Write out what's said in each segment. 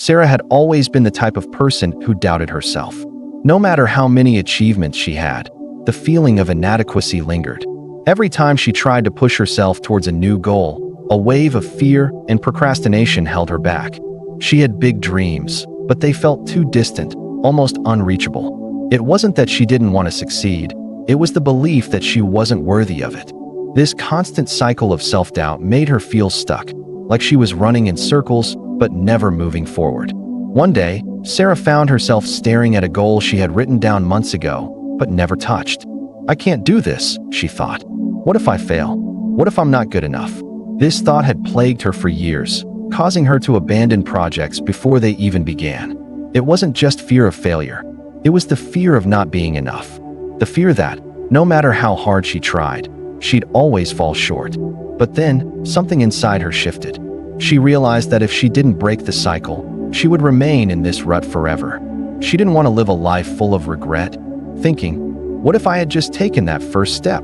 Sarah had always been the type of person who doubted herself. No matter how many achievements she had, the feeling of inadequacy lingered. Every time she tried to push herself towards a new goal, a wave of fear and procrastination held her back. She had big dreams, but they felt too distant, almost unreachable. It wasn't that she didn't want to succeed, it was the belief that she wasn't worthy of it. This constant cycle of self-doubt made her feel stuck, like she was running in circles but never moving forward. One day, Sarah found herself staring at a goal she had written down months ago, but never touched. "I can't do this," she thought. "What if I fail? What if I'm not good enough?" This thought had plagued her for years, causing her to abandon projects before they even began. It wasn't just fear of failure. It was the fear of not being enough. The fear that, no matter how hard she tried, she'd always fall short. But then, something inside her shifted. She realized that if she didn't break the cycle, she would remain in this rut forever. She didn't want to live a life full of regret, thinking, "What if I had just taken that first step?"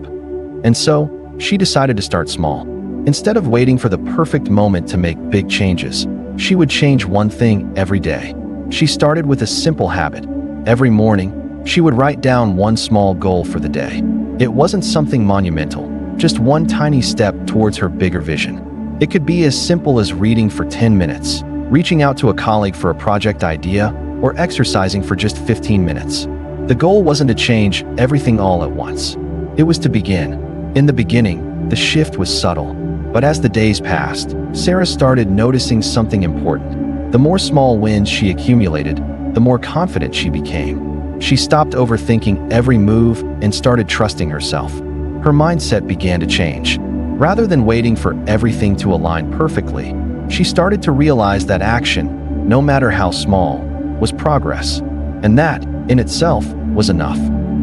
And so, she decided to start small. Instead of waiting for the perfect moment to make big changes, she would change one thing every day. She started with a simple habit. Every morning, she would write down one small goal for the day. It wasn't something monumental, just one tiny step towards her bigger vision. It could be as simple as reading for 10 minutes, reaching out to a colleague for a project idea, or exercising for just 15 minutes. The goal wasn't to change everything all at once. It was to begin. In the beginning, the shift was subtle, but as the days passed, Sarah started noticing something important. The more small wins she accumulated, the more confident she became. She stopped overthinking every move and started trusting herself. Her mindset began to change. Rather than waiting for everything to align perfectly, she started to realize that action, no matter how small, was progress. And that, in itself, was enough.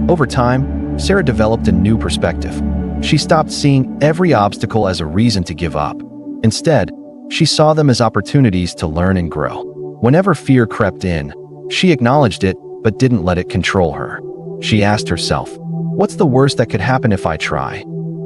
Over time, Sarah developed a new perspective. She stopped seeing every obstacle as a reason to give up. Instead, she saw them as opportunities to learn and grow. Whenever fear crept in, she acknowledged it but didn't let it control her. She asked herself, "What's the worst that could happen if I try?"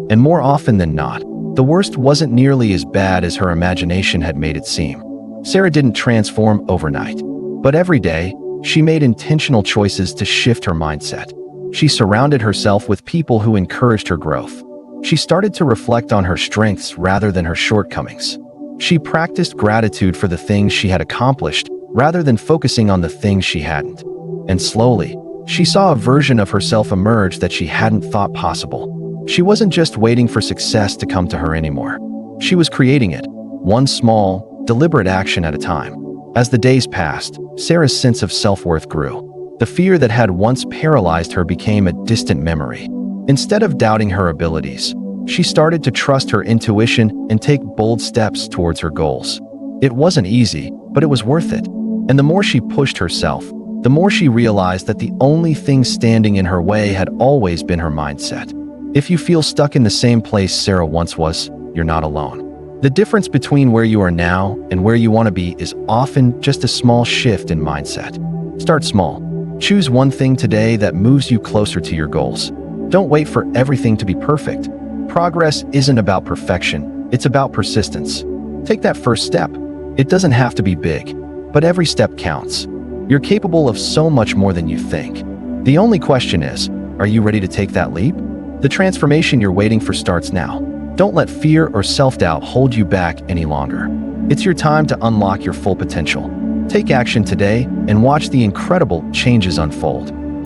And more often than not, the worst wasn't nearly as bad as her imagination had made it seem. Sarah didn't transform overnight, but every day, she made intentional choices to shift her mindset. She surrounded herself with people who encouraged her growth. She started to reflect on her strengths rather than her shortcomings. She practiced gratitude for the things she had accomplished rather than focusing on the things she hadn't. And slowly, she saw a version of herself emerge that she hadn't thought possible. She wasn't just waiting for success to come to her anymore. She was creating it, one small, deliberate action at a time. As the days passed, Sarah's sense of self-worth grew. The fear that had once paralyzed her became a distant memory. Instead of doubting her abilities, she started to trust her intuition and take bold steps towards her goals. It wasn't easy, but it was worth it. And the more she pushed herself, the more she realized that the only thing standing in her way had always been her mindset. If you feel stuck in the same place Sarah once was, you're not alone. The difference between where you are now and where you want to be is often just a small shift in mindset. Start small. Choose one thing today that moves you closer to your goals. Don't wait for everything to be perfect. Progress isn't about perfection, it's about persistence. Take that first step. It doesn't have to be big, but every step counts. You're capable of so much more than you think. The only question is, are you ready to take that leap? The transformation you're waiting for starts now. Don't let fear or self-doubt hold you back any longer. It's your time to unlock your full potential. Take action today and watch the incredible changes unfold.